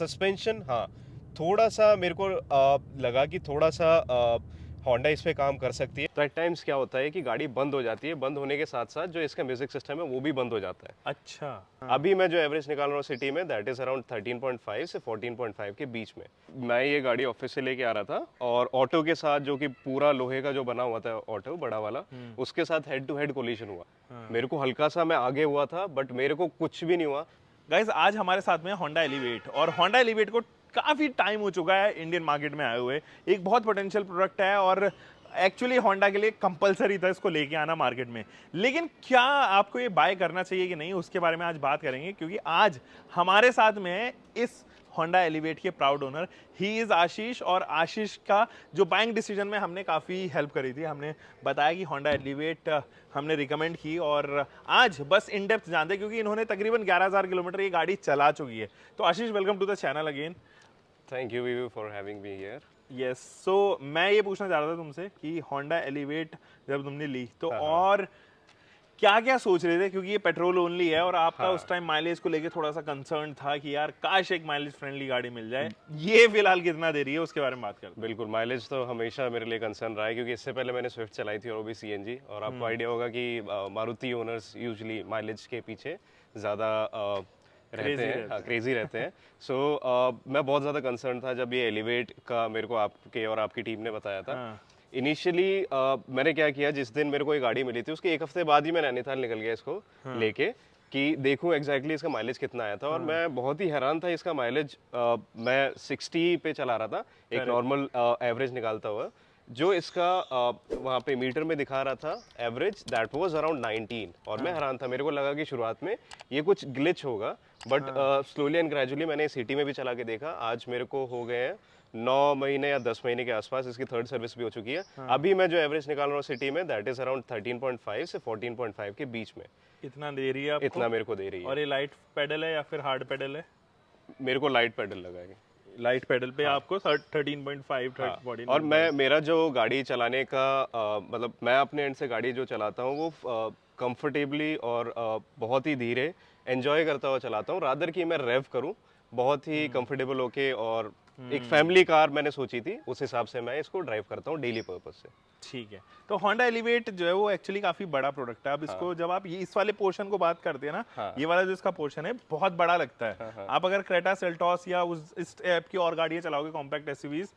Suspension, हाँ, थोड़ा सा मेरे को लगा कि थोड़ा सा होंडा इस पे काम कर सकती है। तो एट टाइम्स क्या होता है कि गाड़ी बंद हो जाती है, बंद होने के साथ साथ जो इसका म्यूजिक सिस्टम है वो भी बंद हो जाता है। अच्छा। हाँ। अभी मैं जो एवरेज निकाल रहा हूँ सिटी में, दैट इज अराउंड 13.5 से 14.5 के बीच में। मैं ये गाड़ी ऑफिस से लेके आ रहा था और ऑटो के साथ, जो कि पूरा लोहे का जो बना हुआ था ऑटो बड़ा वाला, उसके साथ हेड टू हेड कोलिजन हुआ। मेरे को हल्का सा, मैं आगे हुआ था बट मेरे को कुछ भी नहीं हुआ। गाइस आज हमारे साथ में होंडा एलिवेट, और होंडा एलिवेट को काफ़ी टाइम हो चुका है इंडियन मार्केट में आए हुए। एक बहुत पोटेंशियल प्रोडक्ट है और एक्चुअली होंडा के लिए कंपलसरी था इसको लेके आना मार्केट में। लेकिन क्या आपको ये बाय करना चाहिए कि नहीं, उसके बारे में आज बात करेंगे, क्योंकि आज हमारे साथ में है इस होंडा एलिवेट के प्राउड ओनर, ही इज़ आशीष। और आशीष का जो बाइंग डिसीजन में हमने काफ़ी हेल्प करी थी, हमने बताया कि होंडा एलिवेट हमने रिकमेंड की, और आज बस इन डेप्थ जानते, क्योंकि इन्होंने तकरीबन 11,000 किलोमीटर ये गाड़ी चला चुकी है। तो Ashish, welcome to the channel again. Thank you वीवू for having me here. Yes, so मैं ये पूछना चाह रहा था तुमसे कि होंडा एलिवेट जब तुमने ली तो और क्या क्या सोच रहे थे, क्योंकि ये पेट्रोल ओनली है और आपका उस टाइम माइलेज को लेके थोड़ा सा कंसर्न था कि यार काश एक माइलेज फ्रेंडली गाड़ी मिल जाए। ये फिलहाल कितना दे रही है उसके बारे में बात करते हैं। बिल्कुल, माइलेज तो हमेशा मेरे लिए कंसर्न रहा है, क्योंकि इससे पहले मैंने स्विफ्ट चलाई थी और वो भी सीएनजी। और आपको आइडिया होगा कि मारुति ओनर्स यूजुअली माइलेज के पीछे ज़्यादा रहते हैं, हाँ, क्रेजी रहते हैं। सो मैं बहुत ज़्यादा कंसर्न था जब ये एलिवेट का मेरे को आपके और आपकी टीम ने बताया था। इनिशियली मैंने क्या किया, जिस दिन मेरे को ये गाड़ी मिली थी उसके एक हफ्ते बाद ही मैं नैनीताल निकल गया इसको लेके, कि देखूं एग्जैक्टली इसका माइलेज कितना आया था। और मैं बहुत ही हैरान था इसका माइलेज। मैं 60 पे चला रहा था, एक नॉर्मल एवरेज निकालता हुआ। जो इसका वहाँ पे मीटर में दिखा रहा था एवरेज, दैट वाज अराउंड 19। और मैं हैरान था, मेरे को लगा कि शुरुआत में ये कुछ ग्लिच होगा, बट स्लोली एंड ग्रेजुअली मैंने सिटी में भी चला के देखा। आज मेरे को हो गए हैं 9 महीने या 10 महीने के आसपास, इसकी थर्ड सर्विस भी हो चुकी है। अभी मैं जो एवरेज निकाल रहा हूँ सिटी में, दैट इज अराउंड 13.5 से 14.5 के बीच में। इतना दे रही है आपको? इतना मेरे को दे रही है। और ये लाइट पेडल है या फिर हार्ड पेडल है? मेरे को लाइट पेडल लगा है। लाइट पेडल पे आपको 13.5 14। और मेरा जो गाड़ी चलाने का मतलब मैं अपने एंड से गाड़ी जो चलाता हूँ वो कंफर्टेबली और बहुत ही धीरे एंजॉय करता हुआ चलाता हूँ, रादर कि मैं रेव करूँ बहुत ही कंफर्टेबल होके। और एक फैमिली कार मैंने सोची थी, उस हिसाब से मैं इसको ड्राइव करता हूँ डेली पर्पज से। ठीक है। तो होंडा एलिवेट जो है वो एक्चुअली काफी बड़ा प्रोडक्ट है। अब इसको जब आप ये इस वाले पोर्शन को बात करते हैं ना, ये वाला जो इसका पोर्शन है बहुत बड़ा लगता है। आप अगर क्रेटा सेल्टॉस या उस इस टाइप की और गाड़ियां चलाओगे, कॉम्पैक्ट एसयूवीज,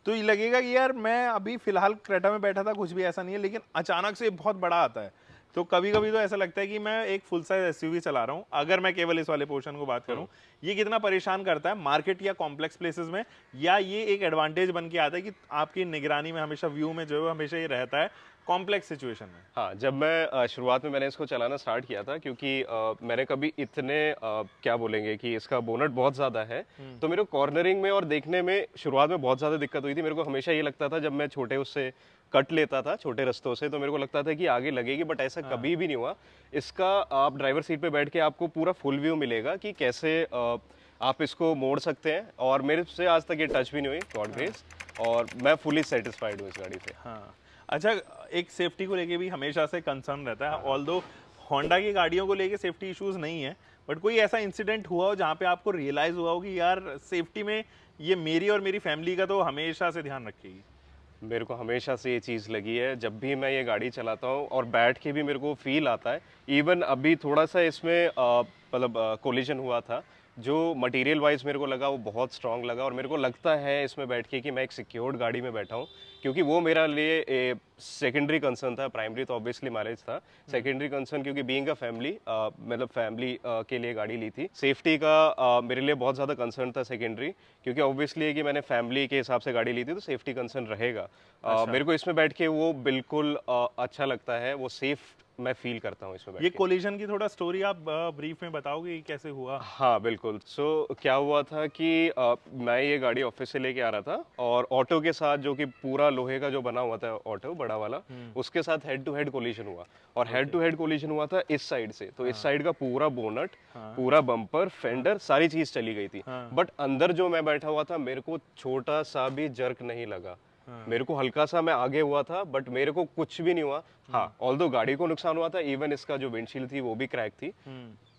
तो ये लगेगा कि यार मैं अभी फिलहाल क्रेटा में बैठा था, कुछ भी ऐसा नहीं है, लेकिन अचानक से बहुत बड़ा आता है। तो कभी कभी तो ऐसा लगता है कि मैं एक फुल साइज एसयूवी चला रहा हूँ, अगर मैं केवल इस वाले पोर्शन को बात करूँ। ये कितना परेशान करता है मार्केट या कॉम्प्लेक्स प्लेसेस में, या ये एक एडवांटेज बन के आता है कि आपकी निगरानी में हमेशा, व्यू में जो है हमेशा ये रहता है कॉम्प्लेक्स सिचुएशन में? हाँ, जब मैं शुरुआत में मैंने इसको चलाना स्टार्ट किया था, क्योंकि मैंने कभी इतने क्या बोलेंगे कि इसका बोनट बहुत ज़्यादा है, तो मेरे को कॉर्नरिंग में और देखने में शुरुआत में बहुत ज़्यादा दिक्कत हुई थी। मेरे को हमेशा ये लगता था, जब मैं छोटे उससे कट लेता था छोटे रास्तों से, तो मेरे को लगता था कि आगे लगेगी, बट ऐसा कभी भी नहीं हुआ। इसका आप ड्राइवर सीट पे बैठ के आपको पूरा फुल व्यू मिलेगा कि कैसे आप इसको मोड़ सकते हैं। और मेरे से आज तक ये टच भी नहीं हुई, गॉड ग्रेस। और मैं फुली सेटिस्फाइड हूँ इस गाड़ी से। हाँ। अच्छा, एक सेफ्टी को लेके भी हमेशा से कंसर्न रहता है, ऑल्दो होंडा की गाड़ियों को लेके सेफ्टी इश्यूज नहीं है, बट कोई ऐसा इंसिडेंट हुआ हो जहाँ पे आपको रियलाइज हुआ हो कि यार सेफ्टी में ये मेरी और मेरी फैमिली का तो हमेशा से ध्यान रखेगी? मेरे को हमेशा से ये चीज़ लगी है, जब भी मैं ये गाड़ी चलाता हूँ और बैठ के भी मेरे को फील आता है। इवन अभी थोड़ा सा इसमें मतलब कोलिजन हुआ था, जो मटेरियल वाइज मेरे को लगा वो बहुत स्ट्रांग लगा। और मेरे को लगता है इसमें बैठ के कि मैं एक सिक्योर्ड गाड़ी में बैठा हूँ, क्योंकि वो मेरा लिए सेकेंडरी कंसर्न था। प्राइमरी तो ऑब्वियसली माइलेज था, सेकेंडरी कंसर्न क्योंकि बीइंग अ फैमिली, मतलब फैमिली के लिए गाड़ी ली थी। सेफ्टी का मेरे लिए बहुत ज़्यादा कंसर्न था सेकेंडरी, क्योंकि ऑब्वियसली कि मैंने फैमिली के हिसाब से गाड़ी ली थी तो सेफ्टी कंसर्न रहेगा। मेरे को इसमें बैठ के वो बिल्कुल अच्छा लगता है, वो सेफ मैं फील करता हूँ इसमें बैठ ये के। कोलिजन की थोड़ा स्टोरी आप ब्रीफ में बताओगे कि कैसे हुआ? हाँ बिल्कुल। क्या हुआ था कि मैं ये गाड़ी ऑफिस से लेके आ रहा था और ऑटो के साथ, जो कि पूरा लोहे का जो बना हुआ था ऑटो बड़ा वाला, उसके साथ हेड टू हेड कोलिजन हुआ। और हेड टू हेड कोलिजन हुआ था इस साइड से, तो इस साइड का पूरा बोनट, पूरा बम्पर, फेंडर, सारी चीज चली गई थी। बट अंदर जो मैं बैठा हुआ था, मेरे को छोटा सा भी जर्क नहीं लगा। मेरे को हल्का सा, मैं आगे हुआ था बट मेरे को कुछ भी नहीं हुआ। हाँ, ऑल्दो गाड़ी को नुकसान हुआ था, इवन इसका जो विंडशील्ड थी वो भी क्रैक थी।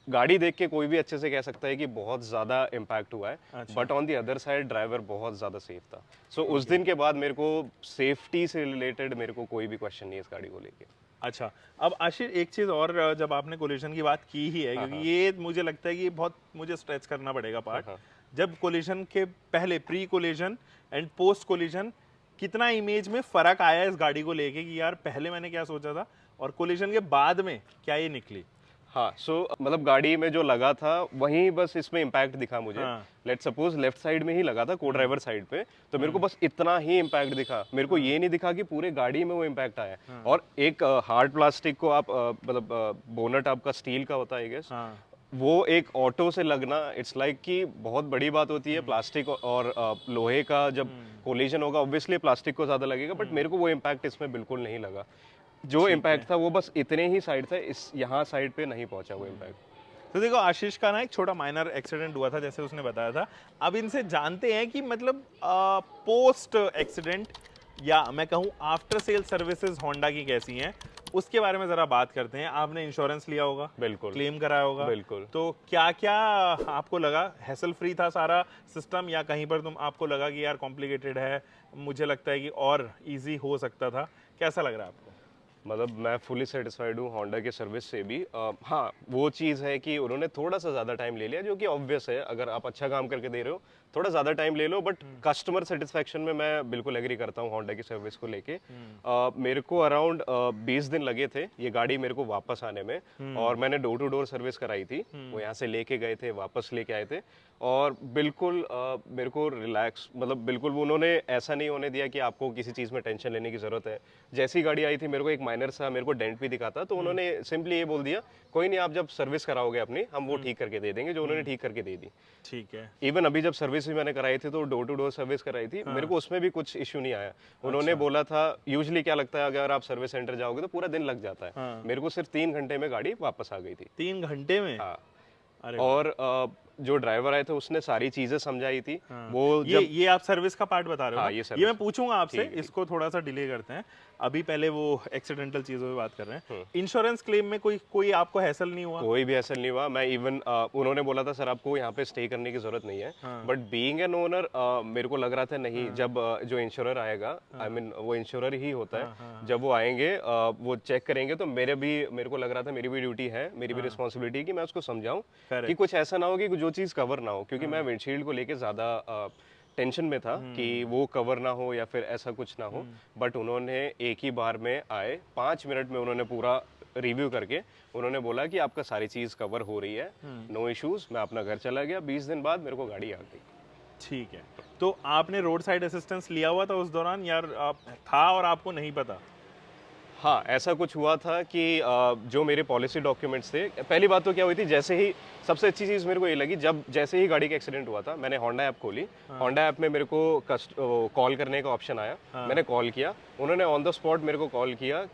गाड़ी देख के कोई भी अच्छे से कह सकता है कि बहुत ज़्यादा इम्पैक्ट हुआ है, अच्छा। But on the other side driver बहुत ज़्यादा सेफ था। सो उस दिन के बाद मेरे को सेफ्टी से रिलेटेड मेरे को कोई भी क्वेश्चन नहीं है इस गाड़ी को लेके। अच्छा, अब आशीष एक चीज़ और, जब आपने कोलिशन की बात की ही है, हाँ, क्योंकि हाँ। ये मुझे लगता है कि ये बहुत मुझे स्ट्रेच करना पड़ेगा पार्ट। हाँ। जब कोलिशन के पहले pre collision and post collision कितना इमेज में फ़र्क आया इस गाड़ी को लेके कि यार पहले मैंने क्या सोचा था और कोलिशन के बाद में क्या ये निकली? हाँ, सो मतलब गाड़ी में जो लगा था वहीं बस इसमें इम्पैक्ट दिखा मुझे। हाँ। लेट सपोज लेफ्ट साइड में ही लगा था, को ड्राइवर साइड पे, तो मेरे को बस इतना ही इम्पैक्ट दिखा। मेरे को ये नहीं दिखा कि पूरे गाड़ी में वो इम्पैक्ट आया। और एक हार्ड प्लास्टिक को आप मतलब बोनट आपका स्टील का होता है आई गेस, हाँ। वो एक ऑटो से लगना इट्स लाइक कि बहुत बड़ी बात होती है। प्लास्टिक और लोहे का जब कोलिजन होगा ऑब्वियसली प्लास्टिक को ज़्यादा लगेगा, बट मेरे को वो इम्पैक्ट इसमें बिल्कुल नहीं लगा। जो इम्पैक्ट था वो बस इतने ही साइड था, इस यहाँ साइड पे नहीं पहुंचा वो इम्पैक्ट। तो देखो, आशीष का ना एक छोटा माइनर एक्सीडेंट हुआ था जैसे उसने बताया था। अब इनसे जानते हैं कि मतलब पोस्ट एक्सीडेंट या मैं कहूँ आफ्टर सेल सर्विसेज होंडा की कैसी हैं, उसके बारे में ज़रा बात करते हैं। आपने इंश्योरेंस लिया होगा, बिल्कुल। क्लेम कराया होगा, बिल्कुल। तो क्या क्या आपको लगा? हैसल फ्री था सारा सिस्टम या कहीं पर तुम आपको लगा कि यार कॉम्प्लिकेटेड है, मुझे लगता है कि और इजी हो सकता था? कैसा लग रहा है आपको? मतलब मैं फुली सेटिस्फाइड हूँ होंडा के सर्विस से भी। हाँ, वो चीज़ है कि उन्होंने थोड़ा सा ज़्यादा टाइम ले लिया, जो कि ऑब्वियस है। अगर आप अच्छा काम करके दे रहे हो थोड़ा ज़्यादा टाइम ले लो, बट कस्टमर सेटिस्फेक्शन में मैं बिल्कुल एग्री करता हूँ होंडा की सर्विस को लेके। मेरे को अराउंड 20 दिन लगे थे ये गाड़ी मेरे को वापस आने में, और मैंने डोर टू डोर सर्विस कराई थी। वो यहाँ से लेके गए थे, वापस लेके आए थे, और बिल्कुल मेरे को रिलैक्स, मतलब बिल्कुल वो उन्होंने ऐसा नहीं होने दिया कि आपको किसी चीज़ में टेंशन लेने की ज़रूरत है। जैसी गाड़ी आई थी मेरे को एक माइनर सा मेरे को डेंट भी दिखा था, तो उन्होंने सिंपली ये बोल दिया कोई नहीं, आप जब सर्विस कराओगे अपनी हम वो ठीक करके दे देंगे, जो उन्होंने ठीक करके दे दी। ठीक है। इवन अभी जब सर्विस भी मैंने कराई थी तो डोर टू डोर सर्विस कराई थी, मेरे को उसमें भी कुछ इश्यू नहीं आया। उन्होंने बोला था यूजुअली क्या लगता है अगर आप सर्विस सेंटर जाओगे तो पूरा दिन लग जाता है, मेरे को सिर्फ 3 घंटे में गाड़ी वापस आ गई थी। 3 घंटे में? हाँ। अरे और जो ड्राइवर आए थे उसने सारी चीजें समझाई थी। वो ये आप सर्विस का पार्ट बता रहे हो हाँ, ना? ये ये सर्विस। मैं पूछूंगा आपसे, ठीक है, इसको थोड़ा सा डिले करते हैं। अभी पहले वो एक्सीडेंटल चीजों पे बात कर रहे हैं। हम्म। इंश्योरेंस क्लेम में कोई आपको हैसल नहीं हुआ? कोई भी ऐसा नहीं हुआ। मैं इवन उन्होंने बोला था सर आपको यहाँ पे स्टे करने की जरूरत नहीं है, बट बीइंग एन ओनर मेरे को लग रहा था नहीं, जब जो इंश्योरर आएगा, आई मीन वो इंश्योरर ही होता है, जब वो आएंगे वो चेक करेंगे, तो मेरे को लग रहा था मेरी भी ड्यूटी है, मेरी भी रिस्पॉन्सिबिलिटी है कि मैं उसको समझाऊं कि कुछ ऐसा ना हो कि जो चीज़ कवर ना हो, क्योंकि मैं विंडशील्ड को लेके ज़्यादा टेंशन में था कि वो कवर ना हो या फिर ऐसा कुछ ना हो। बट उन्होंने एक ही बार में आए, 5 मिनट में उन्होंने पूरा रिव्यू करके उन्होंने बोला कि आपका सारी चीज़ कवर हो रही है, नो इश्यूज। मैं अपना घर चला गया, 20 दिन बाद मेरे को गाड़ी आ गई। ठीक है। तो आपने रोड साइड असिस्टेंस लिया हुआ था उस दौरान, यार आप था और आपको नहीं पता? हाँ, ऐसा कुछ हुआ था कि जो मेरे पॉलिसी डॉक्यूमेंट्स थे, पहली बात तो क्या हुई थी, जैसे ही सबसे अच्छी चीज़ मेरे को ये लगी, जब जैसे ही गाड़ी का एक्सीडेंट हुआ था मैंने होंडा ऐप खोली। होंडा ऐप में मेरे को कॉल करने का ऑप्शन आया। मैंने कॉल किया, उन्होंने ऑन द स्पॉट मेरे को कॉल किया।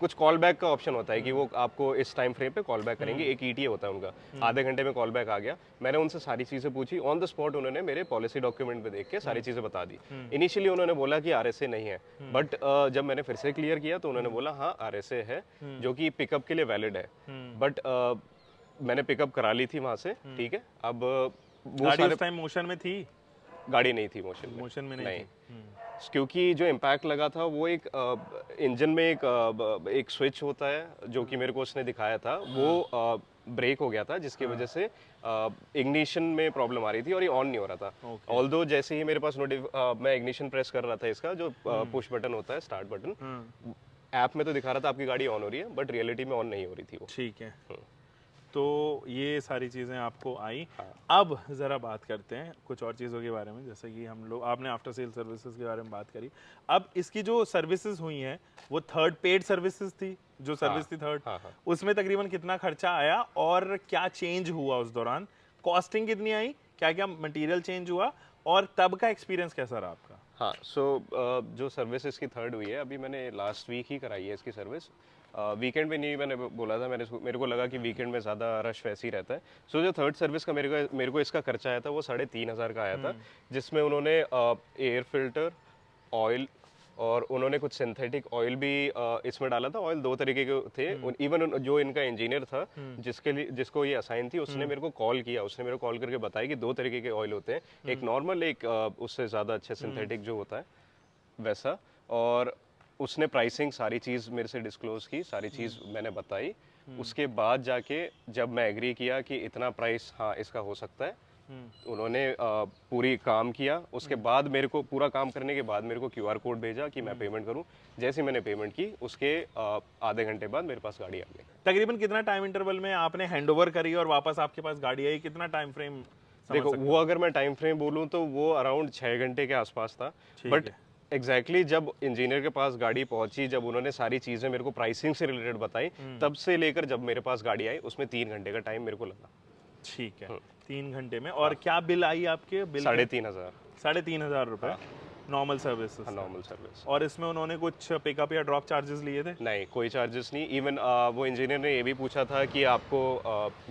कुछ कॉल बैक का ऑप्शन होता है कि वो आपको इस टाइम फ्रेम पे कॉल बैक करेंगे, एक ईटीए होता है उनका, आधे घंटे में कॉल बैक आ गया। मैंने उनसे सारी चीज़ें पूछी, ऑन द स्पॉट उन्होंने मेरे पॉलिसी डॉक्यूमेंट पे देख के सारी चीज़ें बता दी। इनिशियली उन्होंने बोला कि आरएसए नहीं है, बट जब मैंने फिर से क्लियर किया तो उन्होंने बोला हाँ आरएसए है, जो कि पिकअप के लिए वैलिड है। बट मैंने पिकअप करा ली थी वहां से, ठीक है। अब वो गाड़ी सारे उस टाइम मोशन में थी? गाड़ी नहीं थी मोशन में नहीं थी। क्योंकि जो इम्पैक्ट लगा था वो एक इंजन में एक स्विच होता है जो कि मेरे को उसने दिखाया था, वो ब्रेक हो गया था, जिसकी वजह से इग्निशन में प्रॉब्लम आ रही थी और ये ऑन नहीं हो रहा था। ऑल्दो जैसे ही मेरे पास मैं इग्निशन प्रेस कर रहा था, इसका जो पुश बटन होता है, स्टार्ट बटन, ऐप में तो दिखा रहा था आपकी गाड़ी ऑन हो रही है, बट रियलिटी में ऑन नहीं हो रही थी वो। ठीक है। तो ये सारी चीज़ें आपको आई। अब ज़रा बात करते हैं कुछ और चीज़ों के बारे में, जैसे कि हम लोग, आपने आफ्टर सेल सर्विसेज के बारे में बात करी। अब इसकी जो सर्विसेज हुई हैं वो थर्ड पेड सर्विसेज थी, जो सर्विस थी थर्ड, उसमें तकरीबन कितना खर्चा आया और क्या चेंज हुआ उस दौरान? कॉस्टिंग कितनी आई, क्या क्या मटेरियल चेंज हुआ, और तब का एक्सपीरियंस कैसा रहा आपका? हाँ, जो सर्विस इसकी थर्ड हुई है, अभी मैंने लास्ट वीक ही कराई है इसकी सर्विस। वीकेंड पे नहीं, मैंने बोला था, मेरे को लगा कि वीकेंड में ज़्यादा रश वैसे ही रहता है। जो थर्ड सर्विस का मेरे को इसका खर्चा आया था वो 3,500 का आया था, जिसमें उन्होंने एयर फिल्टर, ऑयल, और उन्होंने कुछ सिंथेटिक ऑयल भी इसमें डाला था। ऑयल 2 तरीके के थे। इवन जो इनका इंजीनियर था जिसको ये असाइन थी, उसने मेरे को कॉल किया, उसने मेरे को कॉल करके बताया कि 2 तरीके के ऑयल होते हैं, एक नॉर्मल, एक उससे ज़्यादा अच्छे सिंथेटिक जो होता है वैसा। और उसने प्राइसिंग सारी चीज़ मेरे से डिस्क्लोज की, सारी चीज़ मैंने बताई। उसके बाद जाके जब मैं एग्री किया कि इतना प्राइस हाँ इसका हो सकता है, उन्होंने पूरी काम किया। उसके बाद मेरे को पूरा काम करने के बाद मेरे को QR कोड भेजा कि मैं पेमेंट करूं। जैसे मैंने पेमेंट की उसके आधे घंटे बाद मेरे पास गाड़ी आ गई। तकरीबन कितना टाइम इंटरवल में आपने हैंडओवर करी और वापस आपके पास गाड़ी आई, कितना टाइम फ्रेम? देखो वो अगर मैं टाइम फ्रेम बोलूं तो वो अराउंड 6 घंटे के आसपास था। बट एग्जैक्टली जब इंजीनियर के पास गाड़ी पहुंची, जब उन्होंने सारी चीजें मेरे को प्राइसिंग से रिलेटेड बताई, तब से लेकर जब मेरे पास गाड़ी आई उसमें 3 घंटे का टाइम मेरे को लगा। ठीक है, 3 घंटे में। और क्या बिल आई आपके? बिल 3,500। 3,500 रुपए नॉर्मल सर्विस? Normal service. और इसमें उन्होंने कुछ पिकअप या ड्रॉप चार्जेस लिए थे? नहीं, कोई चार्जेस नहीं। इवन वो इंजीनियर ने ये भी पूछा था कि आपको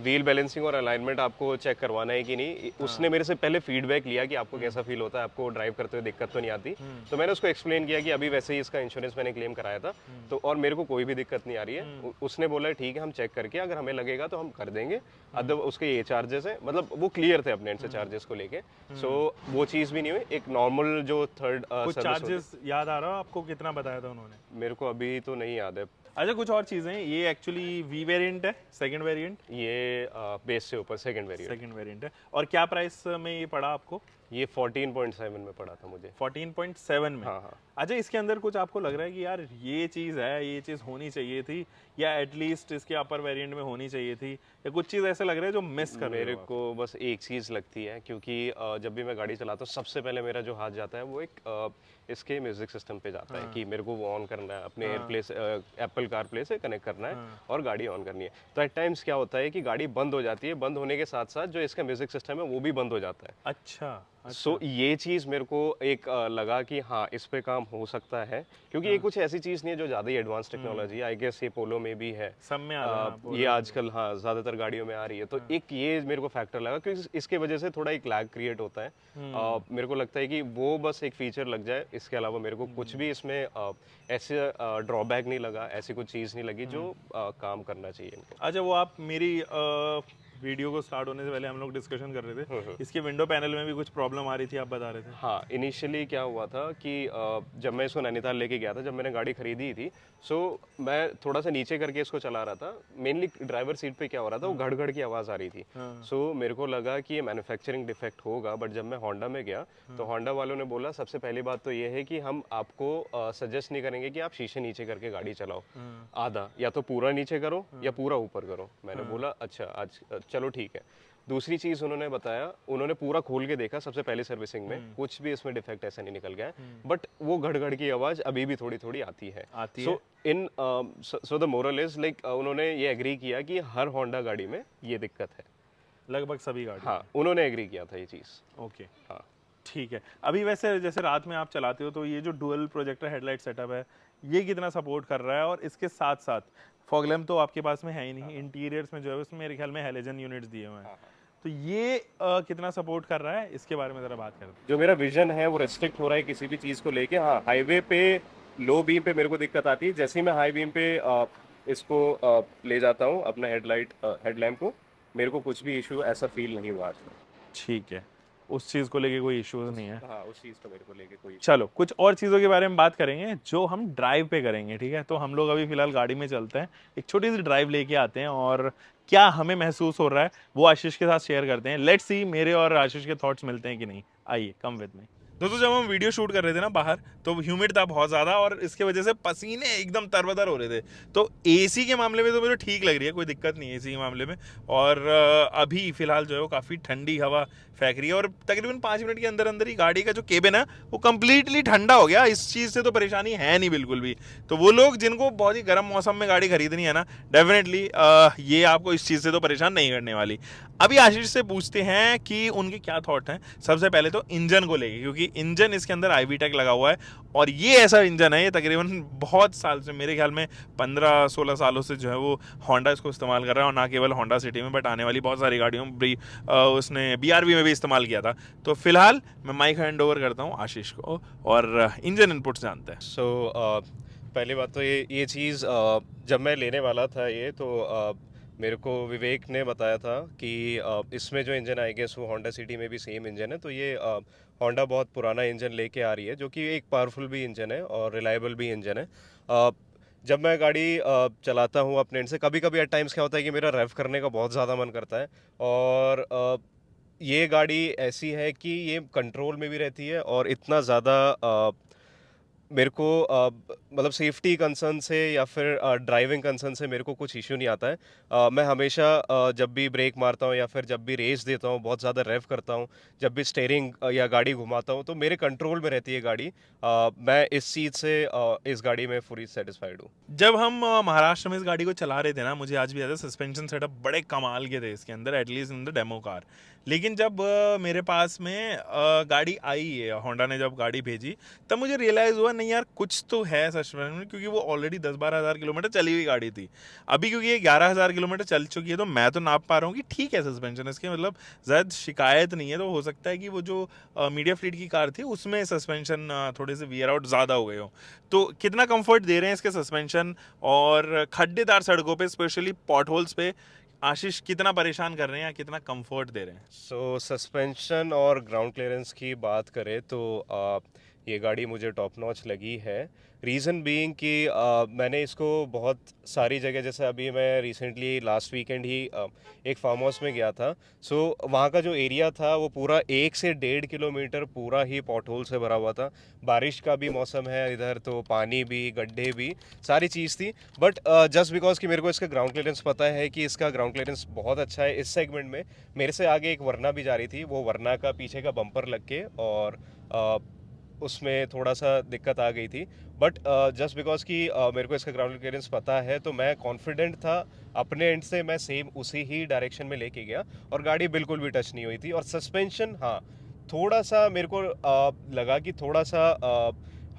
व्हील बैलेंसिंग और अलाइनमेंट आपको चेक करवाना है कि नहीं। उसने मेरे से पहले फीडबैक लिया कि आपको कैसा फील होता है, आपको ड्राइव करते हुए दिक्कत तो नहीं आती। तो मैंने उसको एक्सप्लेन किया कि अभी वैसे ही इसका इंश्योरेंस मैंने क्लेम कराया था, तो और मेरे को कोई भी दिक्कत नहीं आ रही है। उसने बोला ठीक है, हम चेक करके अगर हमें लगेगा तो हम कर देंगे, अदर उसके ये चार्जेस है। मतलब वो क्लियर थे अपने एंड से चार्जेस को लेके। सो वो चीज़ भी नहीं हुई। एक नॉर्मल जो थर्ड चार्जेस याद आ रहा हो आपको कितना बताया था उन्होंने? मेरे को अभी तो नहीं याद है। अच्छा, कुछ और चीजें, ये एक्चुअली वी वेरिएंट है, सेकंड वेरिएंट? ये बेस से ऊपर सेकंड वेरिएंट है। और क्या प्राइस में ये पड़ा आपको? ये 14.7 में पड़ा था मुझे। 14.7 में? हाँ हाँ। अच्छा, इसके अंदर कुछ आपको लग रहा है कि यार ये चीज़ है, ये चीज़ होनी चाहिए थी, या एटलीस्ट इसके अपर वेरिएंट में होनी चाहिए थी, या कुछ चीज़ ऐसे लग रहा है जो मिस कर रहे हो? मेरे को बस एक चीज़ लगती है, क्योंकि जब भी मैं गाड़ी चलाता हूँ सबसे पहले मेरा जो हाथ जाता है वो एक इसके म्यूजिक सिस्टम पे जाता है कि मेरे को वो ऑन करना है, अपने एयरप्ले से एप्पल कार प्ले से कनेक्ट करना है और गाड़ी ऑन करनी है। तो एट टाइम्स क्या होता है कि गाड़ी बंद हो जाती है, बंद होने के साथ साथ जो इसका म्यूजिक सिस्टम है वो भी बंद हो जाता है। अच्छा। सो ये चीज़ मेरे को एक लगा कि हाँ इस पे काम हो सकता है, क्योंकि ये कुछ ऐसी चीज़ नहीं है जो ज़्यादा ही एडवांस टेक्नोलॉजी है। आई गेस ये पोलो में भी है, सब में आ रहा है, ये आजकल हाँ ज़्यादातर गाड़ियों में आ रही है। तो एक ये मेरे को फैक्टर लगा, क्योंकि इसके वजह से थोड़ा एक लैग क्रिएट होता है। मेरे को लगता है कि वो बस एक फीचर लग जाए, इसके अलावा मेरे को कुछ भी इसमें ऐसे ड्रॉबैक नहीं लगा, ऐसी कुछ चीज़ नहीं लगी जो काम करना चाहिए इनको। अच्छा, वो आप मेरी वीडियो को स्टार्ट होने से पहले हम लोग डिस्कशन कर रहे थे, इसके विंडो पैनल में भी कुछ प्रॉब्लम आ रही थी, आप बता रहे थे। हाँ, इनिशियली क्या हुआ था कि जब मैं इसको नैनीताल लेके गया था, जब मैंने गाड़ी खरीदी थी, सो मैं थोड़ा सा नीचे करके इसको चला रहा था। मेनली ड्राइवर सीट पे क्या हो रहा था, वो घड़ घड़ की आवाज़ आ रही थी। सो मेरे को लगा कि ये मैन्युफैक्चरिंग डिफेक्ट होगा। बट जब मैं होंडा में गया तो होंडा वालों ने बोला सबसे पहली बात तो ये है कि हम आपको सजेस्ट नहीं करेंगे कि आप शीशे नीचे करके गाड़ी चलाओ, आधा या तो पूरा नीचे करो या पूरा ऊपर करो। मैंने बोला अच्छा आज चलो ठीक है। दूसरी चीज उन्होंने बताया, उन्होंने पूरा खोल के देखा सबसे पहले सर्विसिंग में, कुछ भी इसमें डिफेक्ट ऐसा नहीं निकल गया है। बट वो घड़ की आवाज अभी भी थोड़ी थोड़ी आती है। So the moral is like उन्होंने ये एग्री किया कि हर होंडा गाड़ी में ये दिक्कत है, लगभग सभी गाड़ी। हाँ, उन्होंने एग्री किया था ये चीज। ओके, हाँ ठीक है। अभी वैसे जैसे रात में आप चलाते हो तो ये जो डुअल प्रोजेक्टर हेडलाइट सेटअप है, ये कितना सपोर्ट कर रहा है? और इसके साथ साथ फॉग लैम्प तो आपके पास में है ही नहीं, इंटीरियर्स में जो है उसमें मेरे ख्याल में हैलोजन यूनिट्स दिए हुए हैं, तो ये कितना सपोर्ट कर रहा है, इसके बारे में जरा बात करते हैं। जो मेरा विजन है वो रेस्ट्रिक्ट हो रहा है किसी भी चीज़ को लेके। हाँ, हाईवे पे लो बीम पे मेरे को दिक्कत आती है। जैसे ही मैं हाई बीम पे इसको ले जाता हूँ अपना हेडलैम्प को, मेरे को कुछ भी इशू ऐसा फील नहीं हुआ आज तक। ठीक है, उस चीज़ को लेके कोई इश्यूज नहीं है। हाँ, उस चीज़ को मेरे को लेके कोई। चलो, कुछ और चीज़ों के बारे में बात करेंगे जो हम ड्राइव पे करेंगे, ठीक है? तो हम लोग अभी फिलहाल गाड़ी में चलते हैं, एक छोटी सी ड्राइव लेके आते हैं और क्या हमें महसूस हो रहा है वो आशीष के साथ शेयर करते हैं। लेट्स सी मेरे और आशीष के थॉट्स मिलते हैं कि नहीं। आइए, कम विद मी। दोस्तों, जब हम वीडियो शूट कर रहे थे ना बाहर, तो ह्यूमिड था बहुत ज़्यादा और इसके वजह से पसीने एकदम तरबतर हो रहे थे। तो एसी के मामले में तो मुझे ठीक लग रही है, कोई दिक्कत नहीं है एसी के मामले में। और अभी फ़िलहाल जो है वो काफ़ी ठंडी हवा फेंक रही है और तकरीबन 5 मिनट के अंदर अंदर ही गाड़ी का जो केबिन है वो कम्प्लीटली ठंडा हो गया। इस चीज़ से तो परेशानी है नहीं बिल्कुल भी। तो वो लोग जिनको बहुत ही गर्म मौसम में गाड़ी खरीदनी है ना, डेफिनेटली ये आपको इस चीज़ से तो परेशान नहीं करने वाली। अभी आशीष से पूछते हैं कि उनके क्या थॉट हैं सबसे पहले तो इंजन को लेके, क्योंकि इंजन इसके अंदर IVTEC लगा हुआ है और ये ऐसा इंजन है, ये तकरीबन बहुत साल से, मेरे ख्याल में 15-16 सालों से जो है वो होंडा इसको इस्तेमाल कर रहा है, और ना केवल होंडा सिटी में बट आने वाली बहुत सारी गाड़ियों में भी उसने BRV में भी इस्तेमाल किया था। तो फिलहाल मैं माइक हैंड ओवर करता हूँ आशीष को और इंजन इनपुट जानते हैं। सो पहली बात तो ये चीज़ जब मैं लेने वाला था ये तो मेरे को विवेक ने बताया था कि इसमें जो इंजन आई गेस वो होंडा सिटी में भी सेम इंजन है। तो ये होंडा बहुत पुराना इंजन लेके आ रही है जो कि एक पावरफुल भी इंजन है और रिलायबल भी इंजन है। जब मैं गाड़ी चलाता हूँ अपने एंड से, कभी कभी एट टाइम्स क्या होता है कि मेरा रेव करने का बहुत ज़्यादा मन करता है, और ये गाड़ी ऐसी है कि ये कंट्रोल में भी रहती है और इतना ज़्यादा मेरे को मतलब सेफ्टी कंसर्न से या फिर ड्राइविंग कंसर्न से मेरे को कुछ इश्यू नहीं आता है। मैं हमेशा जब भी ब्रेक मारता हूँ या फिर जब भी रेस देता हूँ, बहुत ज़्यादा रेव करता हूँ, जब भी स्टेयरिंग या गाड़ी घुमाता हूँ, तो मेरे कंट्रोल में रहती है गाड़ी। मैं इस चीज़ से इस गाड़ी में पूरी सेटिस्फाइड हूँ। जब हम महाराष्ट्र में इस गाड़ी को चला रहे थे ना, मुझे आज भी याद है सस्पेंशन सेटअप बड़े कमाल के थे इसके अंदर, at least in the demo car. लेकिन जब मेरे पास में गाड़ी आई है, होंडा ने जब गाड़ी भेजी, तब मुझे रियलाइज़ हुआ नहीं यार कुछ तो है सस्पेंशन में, क्योंकि वो ऑलरेडी 10-12 हज़ार किलोमीटर चली हुई गाड़ी थी। अभी क्योंकि ये 11,000 किलोमीटर चल चुकी है, तो मैं तो नाप पा रहा हूँ कि ठीक है सस्पेंशन इसके, मतलब ज़्यादा शिकायत नहीं है। तो हो सकता है कि वो जो मीडिया फ्लीट की कार थी उसमें सस्पेंशन थोड़े से वियर आउट ज़्यादा हो गए हो। तो कितना कंफर्ट दे रहे हैं इसके सस्पेंशन, और खड्डेदार सड़कों पे स्पेशली पॉट होल्स पे आशीष कितना परेशान कर रहे हैं या कितना कंफर्ट दे रहे हैं? सो सस्पेंशन और ग्राउंड क्लियरेंस की बात करें तो ये गाड़ी मुझे टॉप नॉच लगी है। रीज़न बीइंग कि मैंने इसको बहुत सारी जगह, जैसे अभी मैं रिसेंटली लास्ट वीकेंड ही एक फार्म हाउस में गया था। सो वहाँ का जो एरिया था वो पूरा 1 से 1.5 किलोमीटर पूरा ही पॉटहोल से भरा हुआ था। बारिश का भी मौसम है इधर, तो पानी भी, गड्ढे भी, सारी चीज़ थी। बट जस्ट बिकॉज कि मेरे को इसका ग्राउंड क्लियरेंस पता है कि इसका ग्राउंड क्लियरेंस बहुत अच्छा है इस सेगमेंट में, मेरे से आगे एक वरना भी जा रही थी, वो वरना का पीछे का बम्पर लग के और उसमें थोड़ा सा दिक्कत आ गई थी। बट जस्ट बिकॉज कि मेरे को इसका ग्राउंड क्लियरेंस पता है, तो मैं कॉन्फिडेंट था अपने एंड से, मैं सेम उसी ही डायरेक्शन में लेके गया और गाड़ी बिल्कुल भी टच नहीं हुई थी। और सस्पेंशन, हाँ, थोड़ा सा मेरे को लगा कि थोड़ा सा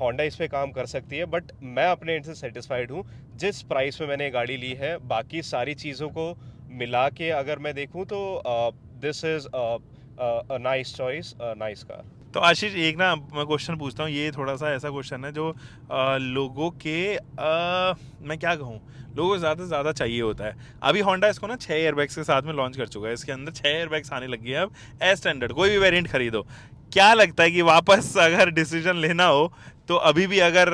होंडा इस पे काम कर सकती है, बट मैं अपने एंड से सेटिस्फाइड हूँ जिस प्राइस में मैंने ये गाड़ी ली है। बाकी सारी चीज़ों को मिला के अगर मैं देखूँ तो this is a nice choice, nice car. तो आशीष एक ना मैं क्वेश्चन पूछता हूँ, ये थोड़ा सा ऐसा क्वेश्चन है जो लोगों के मैं क्या कहूँ, लोगों को ज़्यादा से ज़्यादा चाहिए होता है। अभी होंडा इसको ना 6 एयरबैग्स के साथ में लॉन्च कर चुका है, इसके अंदर 6 एयरबैग्स आने लगी है अब एज स्टैंडर्ड, कोई भी वेरिएंट खरीदो। क्या लगता है कि वापस अगर डिसीजन लेना हो तो अभी भी अगर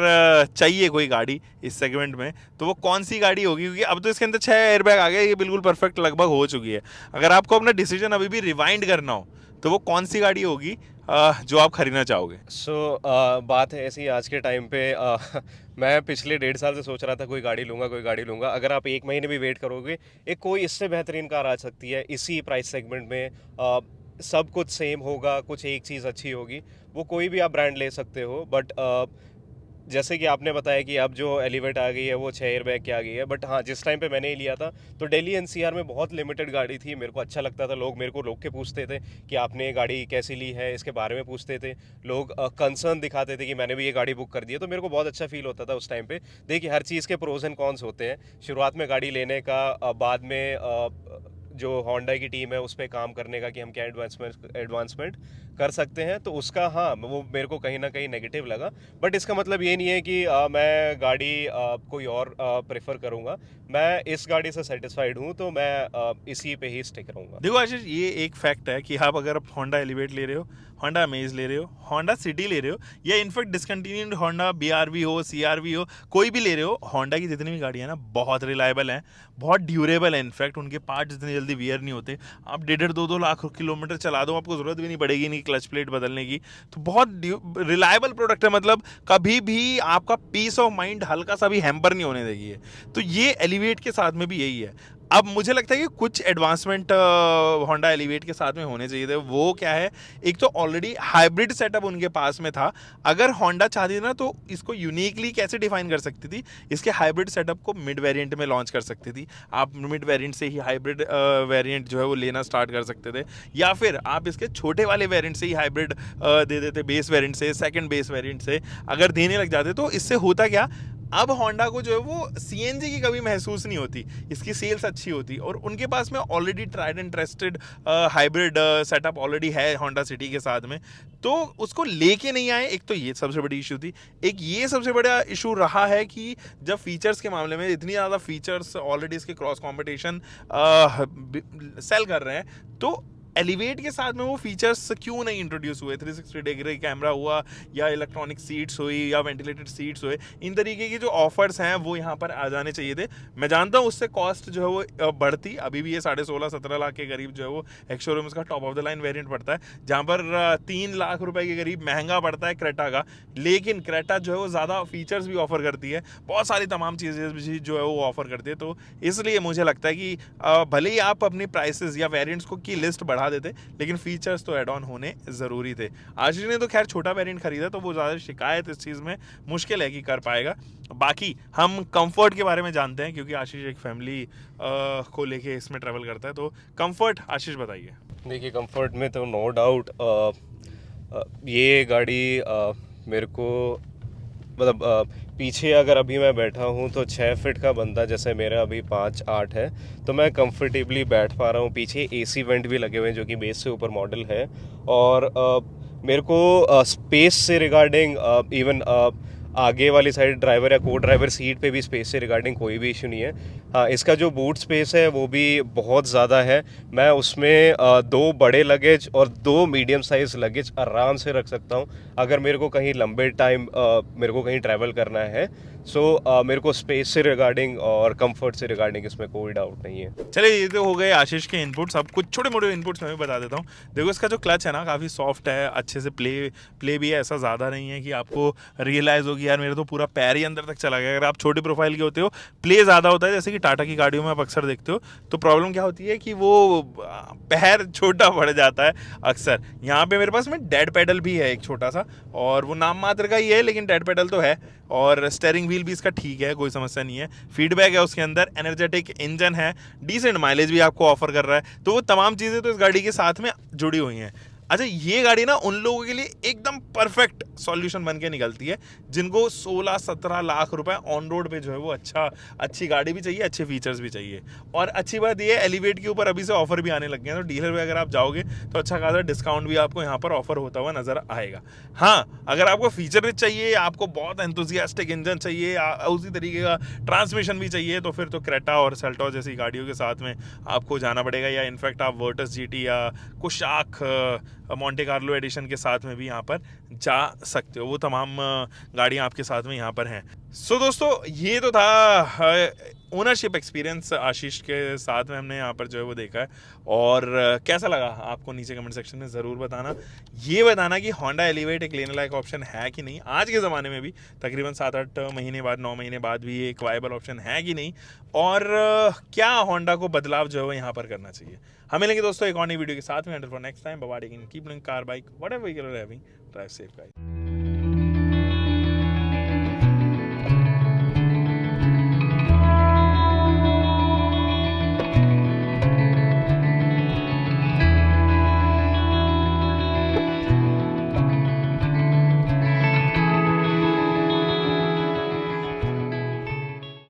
चाहिए कोई गाड़ी इस सेगमेंट में, तो वो कौन सी गाड़ी होगी? क्योंकि अब तो इसके अंदर 6 एयरबैग आ गए, ये बिल्कुल परफेक्ट लगभग हो चुकी है। अगर आपको अपना डिसीजन अभी भी रिवाइंड करना हो तो वो कौन सी गाड़ी होगी जो आप खरीदना चाहोगे? सो बात है ऐसी आज के टाइम पे मैं पिछले 1.5 साल से सोच रहा था कोई गाड़ी लूँगा, कोई गाड़ी लूँगा। अगर आप 1 महीने भी वेट करोगे, एक कोई इससे बेहतरीन कार आ सकती है इसी प्राइस सेगमेंट में। सब कुछ सेम होगा, कुछ एक चीज़ अच्छी होगी, वो कोई भी आप ब्रांड ले सकते हो। बट जैसे कि आपने बताया कि अब जो एलिवेट आ गई है वो 6 एयरबैग की आ गई है, बट हाँ, जिस टाइम पे मैंने ये लिया था तो दिल्ली एनसीआर में बहुत लिमिटेड गाड़ी थी। मेरे को अच्छा लगता था, लोग मेरे को रोक के पूछते थे कि आपने ये गाड़ी कैसी ली है, इसके बारे में पूछते थे लोग, कंसर्न दिखाते थे कि मैंने भी ये गाड़ी बुक कर दी है। तो मेरे को बहुत अच्छा फील होता था उस टाइम पे। देखिए, हर चीज़ के प्रोज एंड कॉन्स होते हैं। शुरुआत में गाड़ी लेने का, बाद में जो होंडा की टीम है उस पर काम करने का कि हम क्या एडवांसमेंट कर सकते हैं, तो उसका हाँ, वो मेरे को कहीं ना कहीं नेगेटिव लगा। बट इसका मतलब ये नहीं है कि मैं गाड़ी कोई और प्रेफर करूँगा। मैं इस गाड़ी से सेटिस्फाइड हूँ, तो मैं इसी पे ही स्टिक रहूँगा। देखो आशीष, ये एक फैक्ट है कि आप अगर होंडा एलिवेट ले रहे हो, होंडा अमेज ले रहे हो, होंडा सिटी ले रहे हो, या इनफैक्ट डिसकंटिन्यूड होंडा BRV हो, CRV हो, कोई भी ले रहे हो, होंडा की जितनी भी गाड़ियाँ ना बहुत रिलायबल हैं, बहुत ड्यूरेबल है। इनफैक्ट उनके पार्ट्स इतनी जल्दी वियर नहीं होते। आप 1.5-2 लाख किलोमीटर चला दो, आपको ज़रूरत भी नहीं पड़ेगी नहीं क्लच प्लेट बदलने की। तो बहुत रिलायबल प्रोडक्ट है, मतलब कभी भी आपका पीस ऑफ माइंड हल्का सा भी हैम्पर नहीं होने देगी है। तो ये एलिवेट के साथ में भी यही है। अब मुझे लगता है कि कुछ एडवांसमेंट होंडा एलिवेट के साथ में होने चाहिए थे। वो क्या है, एक तो ऑलरेडी हाइब्रिड सेटअप उनके पास में था। अगर होंडा चाहती थी ना तो इसको यूनिकली कैसे डिफाइन कर सकती थी, इसके हाइब्रिड सेटअप को मिड वेरिएंट में लॉन्च कर सकती थी। आप मिड वेरिएंट से ही हाइब्रिड वेरिएंट जो है वो लेना स्टार्ट कर सकते थे, या फिर आप इसके छोटे वाले वेरिएंट से ही हाइब्रिड दे देते, बेस वेरिएंट से, सेकंड बेस वेरिएंट से अगर देने लग जाते। तो इससे होता क्या, अब होंडा को जो है वो सीएनजी की कभी महसूस नहीं होती, इसकी सेल्स अच्छी होती, और उनके पास में already tried and trusted hybrid setup already है होंडा सिटी के साथ में। तो उसको लेके नहीं आए, एक तो ये सबसे बड़ी इशू थी। एक ये सबसे बड़ा इशू रहा है कि जब फीचर्स के मामले में इतनी ज़्यादा फीचर्स ऑलरेडी इसके क्रॉस कॉम्पिटिशन सेल कर रहे हैं, तो एलिवेट के साथ में वो फीचर्स क्यों नहीं इंट्रोड्यूस हुए। 360 डिग्री कैमरा हुआ, या इलेक्ट्रॉनिक सीट्स हुई, या वेंटिलेटेड सीट्स हुए, इन तरीके की जो ऑफर्स हैं वो यहाँ पर आ जाने चाहिए थे। मैं जानता हूँ उससे कॉस्ट जो है वो बढ़ती, अभी भी ये 16.5-17 लाख के करीब जो है वो एक्स शोरूम का top of the line variant पड़ता है, जहाँ पर 3 लाख रुपए के करीब महंगा पड़ता है क्रेटा का। लेकिन क्रेटा जो है वो ज़्यादा फीचर्स भी ऑफर करती है, बहुत सारी तमाम चीज़ें भी जो है वो ऑफर करती है। तो इसलिए मुझे लगता है कि भले ही आप अपनी प्राइसेस या वेरिएंट्स को की लिस्ट बढ़ा देते, लेकिन फीचर्स तो ऐड ऑन होने ज़रूरी थे। आशीष ने तो खैर छोटा वेरिएंट खरीदा, तो वो ज़्यादा शिकायत इस चीज़ में मुश्किल है कि कर पाएगा। बाकी हम कंफर्ट के बारे में जानते हैं, क्योंकि आशीष एक फैमिली को लेके इसमें ट्रैवल करता है। तो कंफर्ट आशीष बताइए। देखिए, कंफर्ट में तो नो डाउट ये गाड़ी मेरे को मतलब पीछे अगर अभी मैं बैठा हूँ तो 6 फीट का बंदा, जैसे मेरा अभी 5'8" है, तो मैं कंफर्टेबली बैठ पा रहा हूँ। पीछे एसी वेंट भी लगे हुए हैं जो कि बेस से ऊपर मॉडल है, और मेरे को स्पेस से रिगार्डिंग इवन आगे वाली साइड ड्राइवर या को ड्राइवर सीट पे भी स्पेस से रिगार्डिंग कोई भी इशू नहीं है। हाँ, इसका जो बूट स्पेस है वो भी बहुत ज़्यादा है। मैं उसमें 2 बड़े लगेज और 2 मीडियम साइज़ लगेज आराम से रख सकता हूँ अगर मेरे को कहीं लंबे टाइम मेरे को कहीं ट्रैवल करना है। सो मेरे को स्पेस से रिगार्डिंग और कंफर्ट से रिगार्डिंग इसमें कोई डाउट नहीं है। चलिए, ये तो हो गए आशीष के इनपुट्स। अब कुछ छोटे मोटे इनपुट्स मैं भी बता देता हूँ। देखो, इसका जो क्लच है ना काफ़ी सॉफ्ट है, अच्छे से प्ले भी है, ऐसा ज़्यादा नहीं है कि आपको रियलाइज़ होगी यार मेरा तो पूरा पैर ही अंदर तक चला गया। अगर आप छोटे प्रोफाइल के होते हो, प्ले ज़्यादा होता है, जैसे कि टाटा की गाड़ियों में आप अक्सर देखते हो, तो प्रॉब्लम क्या होती है कि वो पैर छोटा पड़ जाता है अक्सर। यहाँ पे मेरे पास में डेड पेडल भी है एक छोटा सा, और वो नाम मात्र का ही है, लेकिन डेड पेडल तो है, और स्टेयरिंग व्हील भी इसका ठीक है, कोई समस्या नहीं है। फीडबैक है उसके अंदर, एनर्जेटिक इंजन है, डिसेंट माइलेज भी आपको ऑफर कर रहा है। तो वो तमाम चीज़ें तो इस गाड़ी के साथ में जुड़ी हुई हैं। अच्छा, ये गाड़ी ना उन लोगों के लिए एकदम परफेक्ट सॉल्यूशन बन के निकलती है जिनको 16-17 लाख रुपए ऑन रोड पे जो है वो अच्छी गाड़ी भी चाहिए, अच्छे फीचर्स भी चाहिए। और अच्छी बात ये है, एलिवेट के ऊपर अभी से ऑफर भी आने लग गए हैं, तो डीलर पे अगर आप जाओगे तो अच्छा खासा डिस्काउंट भी आपको यहाँ पर ऑफर होता हुआ नजर आएगा। हाँ, अगर आपको फीचर रिच चाहिए, आपको बहुत एंथुसियास्टिक इंजन चाहिए, उसी तरीके का ट्रांसमिशन भी चाहिए, तो फिर तो क्रेटा और सेल्टॉस जैसी गाड़ियों के साथ में आपको जाना पड़ेगा, या इनफैक्ट आप वर्टस जीटी या कुशाक मॉन्टे कार्लो एडिशन के साथ में भी यहाँ पर जा सकते हो। वो तमाम गाड़ियाँ आपके साथ में यहाँ पर हैं। सो दोस्तों, ये तो था ओनरशिप एक्सपीरियंस आशीष के साथ में हमने यहाँ पर जो है वो देखा है। और कैसा लगा आपको नीचे कमेंट सेक्शन में ज़रूर बताना। ये बताना कि होंडा एलिवेट एक लेने लायक ऑप्शन है कि नहीं, आज के ज़माने में भी तकरीबन 7-8 महीने बाद, 9 महीने बाद भी एक वायबल ऑप्शन है कि नहीं, और क्या होंडा को बदलाव जो है वो यहाँ पर करना चाहिए। हम मिलेंगे दोस्तों एक और नई वीडियो के साथ में। Until for next time, bye bye. Keep doing car, bike, whatever you are having, drive safe guys.